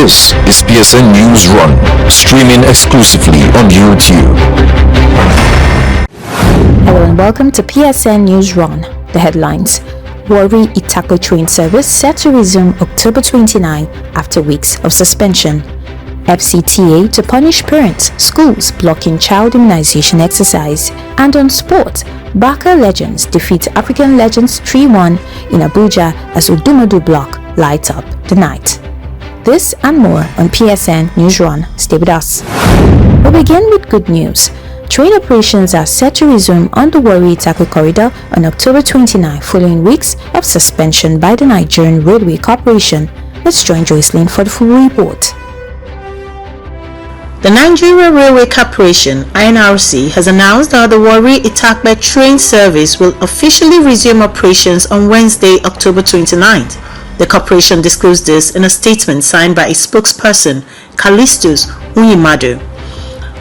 This is PSN Newsrun, streaming exclusively on YouTube. Hello and welcome to PSN Newsrun. The headlines: Warri-Itakpe train service set to resume October 29 after weeks of suspension. FCTA to punish parents, schools blocking child immunization exercise. And on sport, Barca legends defeat African legends 3-1 in Abuja as Odumodu block light up the night. This and more on PSN Newsrun. Stay with us. We begin with good news. Train operations are set to resume on the Warri-Itakpe corridor on October 29 following weeks of suspension by the Nigerian Railway Corporation. Let's join Joycelyn for the full report. The Nigeria Railway Corporation (NRC) has announced that the Warri-Itakpe train service will officially resume operations on Wednesday, October 29th. The corporation disclosed this in a statement signed by its spokesperson, Callistus Odumodu.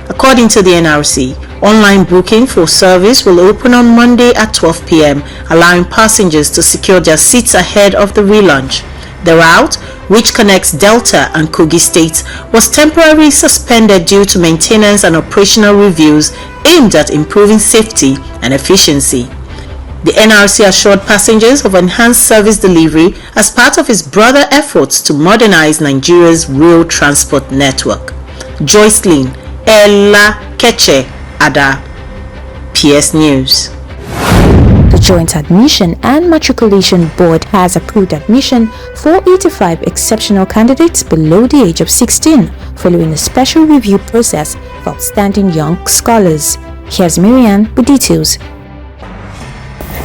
According to the NRC, online booking for service will open on Monday at 12 p.m., allowing passengers to secure their seats ahead of the relaunch. The route, which connects Delta and Kogi states, was temporarily suspended due to maintenance and operational reviews aimed at improving safety and efficiency. The NRC assured passengers of enhanced service delivery as part of its broader efforts to modernize Nigeria's rail transport network. Joycelyn Ella Keche Ada, PS News. The Joint Admission and Matriculation Board has approved admission for 85 exceptional candidates below the age of 16 following a special review process for outstanding young scholars. Here's Miriam with details.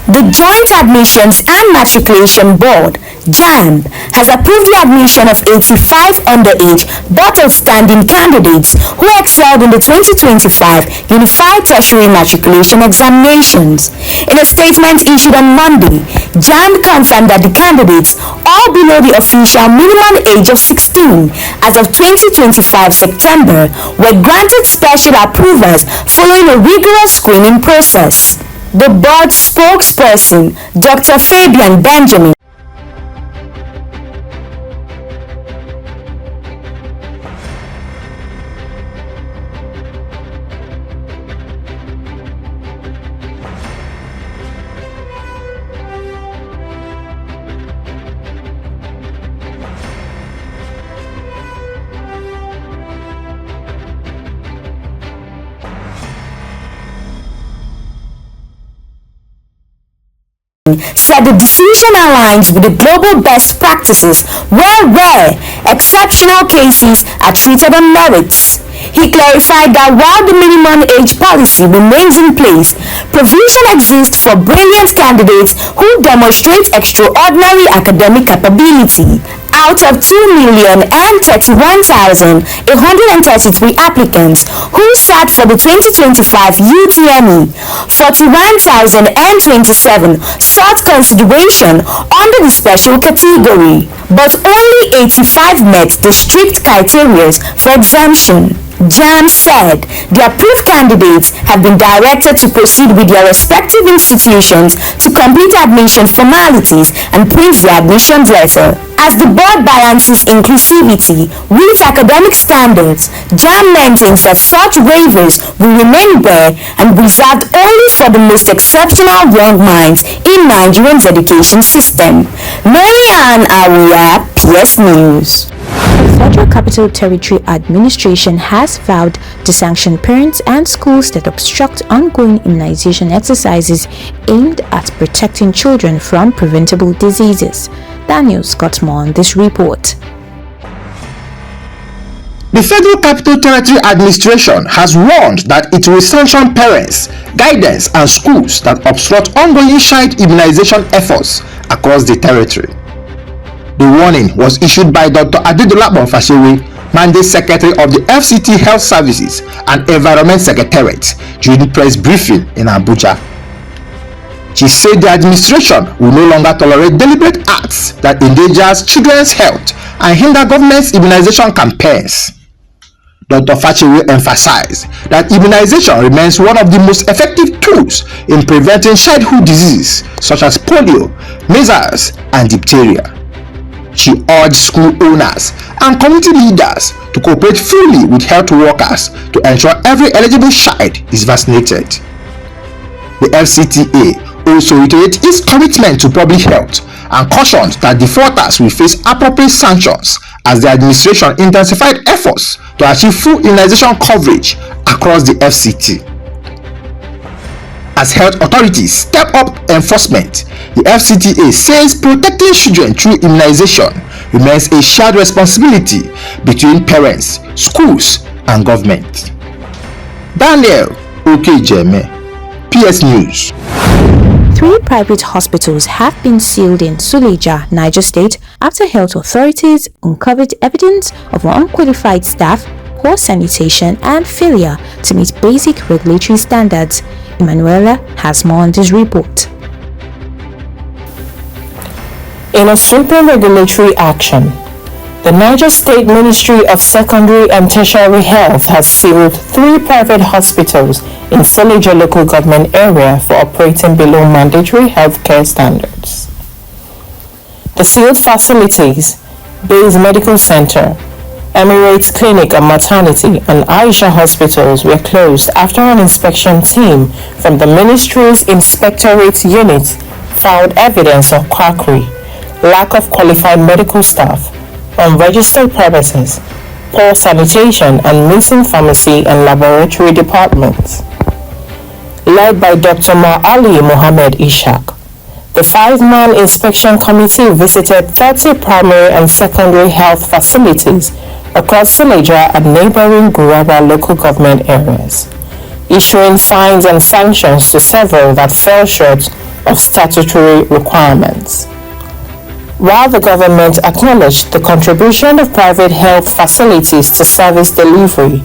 The Joint Admissions and Matriculation Board (JAMB) has approved the admission of 85 underage but outstanding candidates who excelled in the 2025 Unified Tertiary Matriculation Examinations. In a statement issued on Monday, JAMB confirmed that the candidates, all below the official minimum age of 16 as of 2025 September, were granted special approvals following a rigorous screening process. The board spokesperson, Dr. Fabian Benjamin, said the decision aligns with the global best practices where rare, exceptional cases are treated on merits. He clarified that while the minimum age policy remains in place, provision exists for brilliant candidates who demonstrate extraordinary academic capability. Out of 2,031,133 applicants who sat for the 2025 UTME, 41,027 sought consideration under the special category, but only 85 met the strict criteria for exemption. JAMB said the approved candidates have been directed to proceed with their respective institutions to complete admission formalities and print the admission letter. As the board balances inclusivity with academic standards, JAMB maintains that such waivers will remain rare and reserved only for the most exceptional young minds in Nigeria's education system. Mary Ann Awiya, PS News. The Federal Capital Territory Administration has vowed to sanction parents and schools that obstruct ongoing immunization exercises aimed at protecting children from preventable diseases. Daniel's got more on this report. The Federal Capital Territory Administration has warned that it will sanction parents, guidance and schools that obstruct ongoing child immunization efforts across the territory. The warning was issued by Dr. Adedolapo Fashewe, Mandate Secretary of the FCT Health Services and Environment Secretariat, during the press briefing in Abuja. She said the administration will no longer tolerate deliberate acts that endangers children's health and hinder government's immunization campaigns. Dr. Fashewe emphasized that immunization remains one of the most effective tools in preventing childhood diseases such as polio, measles, and diphtheria. She urged school owners and community leaders to cooperate fully with health workers to ensure every eligible child is vaccinated. The FCTA also reiterated its commitment to public health and cautioned that defaulters will face appropriate sanctions as the administration intensified efforts to achieve full immunization coverage across the FCT. As health authorities step up enforcement, the FCTA says protecting children through immunization remains a shared responsibility between parents, schools, and government. Daniel Okejeme, PS News. 3 private hospitals have been sealed in Suleja, Niger State, after health authorities uncovered evidence of unqualified staff, poor sanitation, and failure to meet basic regulatory standards. Emanuela has more on this report. In a sweeping regulatory action, the Niger State Ministry of Secondary and Tertiary Health has sealed 3 private hospitals in Suleja local government area for operating below mandatory healthcare standards. The sealed facilities, Bayes Medical Center, Emirates Clinic and Maternity, and Aisha hospitals were closed after an inspection team from the ministry's Inspectorate Unit found evidence of quackery, lack of qualified medical staff, unregistered premises, poor sanitation, and missing pharmacy and laboratory departments. Led by Dr. Ali Mohammed Ishaq, the 5-man inspection committee visited 30 primary and secondary health facilities across Suleja and neighboring Guraba local government areas, issuing fines and sanctions to several that fell short of statutory requirements. While the government acknowledged the contribution of private health facilities to service delivery,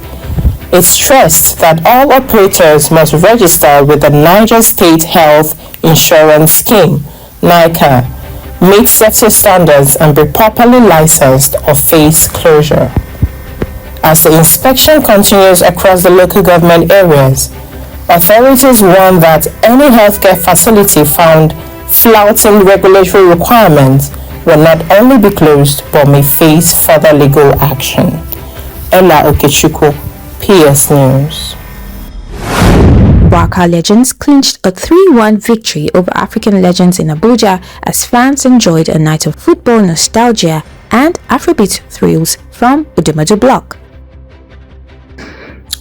it stressed that all operators must register with the Niger State Health Insurance Scheme, NICA, meet safety standards, and be properly licensed or face closure. As the inspection continues across the local government areas, authorities warn that any healthcare facility found flouting regulatory requirements will not only be closed but may face further legal action. Ella Okechukwu, PS News. Barca Legends clinched a 3-1 victory over African Legends in Abuja as fans enjoyed a night of football nostalgia and Afrobeat thrills from Odumodu block.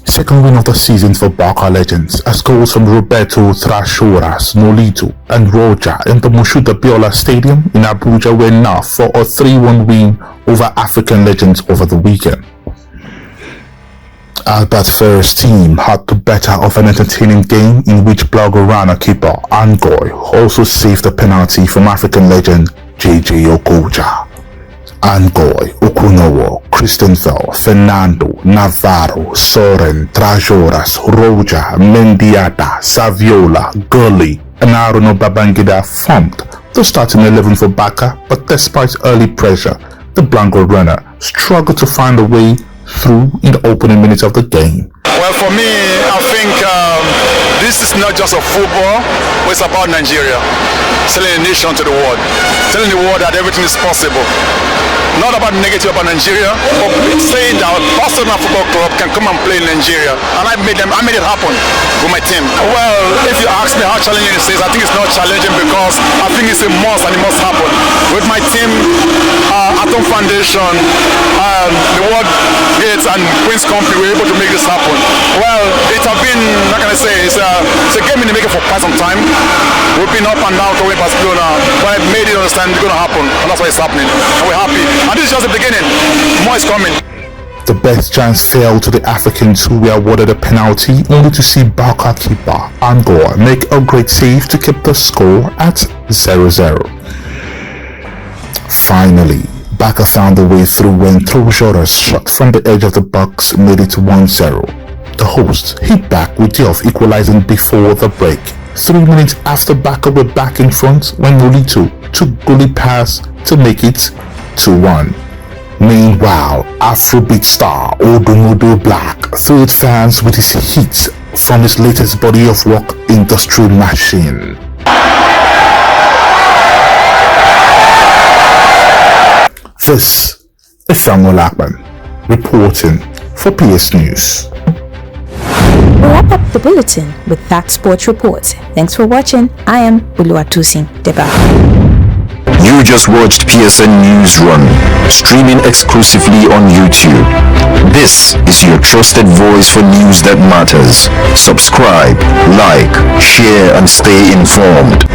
Second win of the season for Barca Legends as goals from Roberto Trashoras, Nolito and Roja in the Moshood Abiola Stadium in Abuja were enough for a 3-1 win over African Legends over the weekend. Albert Ferrer's team had the better of an entertaining game in which Blaugrana keeper Angoy also saved a penalty from African legend JJ Okocha. Angoy, Okunowo, Christenfeld, Fernando, Navarro, Soren, Trajoras, Roja, Mendiata, Saviola, Gully, and Arono Babangida formed the starting 11 for Barca, but despite early pressure, the Blanco runner struggled to find a way through in the opening minutes of the game. Well, for me, I think this is not just a football, but it's about Nigeria. Selling a nation to the world. Telling the world that everything is possible. Not about negative about Nigeria, but saying that Barcelona Football Club can come and play in Nigeria. And I made it happen with my team. Well, if you ask me how challenging it is, I think it's not challenging because I think it's a must and it must happen. With my team, Atom Foundation, the World Gates and Queen's Company, we were able to make this happen. Well, it has been, how can I say, it's a game in the making for quite some time. We've been up and down to win Barcelona, but I made it understand it's going to happen, and that's why it's happening. And we're happy. And this is just the beginning. More is coming. The best chance fell to the Africans who were awarded a penalty, only to see Barca keeper Angor make a great save to keep the score at 0-0. Finally, Barca found a way through when Trojora's shot from the edge of the box made it 1-0. The hosts hit back with Diouf equalizing before the break. 3 minutes after Barca were back in front when Nolito took goalie pass to make it 2-1. Meanwhile, Afrobeat star Odumodu Black thrilled fans with his hits from his latest body of work, Industry Machine. This is Samuel Akman reporting for PS News. We'll wrap up the bulletin with that sports report. Thanks for watching. I am Oluwatosin Deba. You just watched PSN Newsrun, streaming exclusively on YouTube. This is your trusted voice for news that matters. Subscribe, like, share, and stay informed.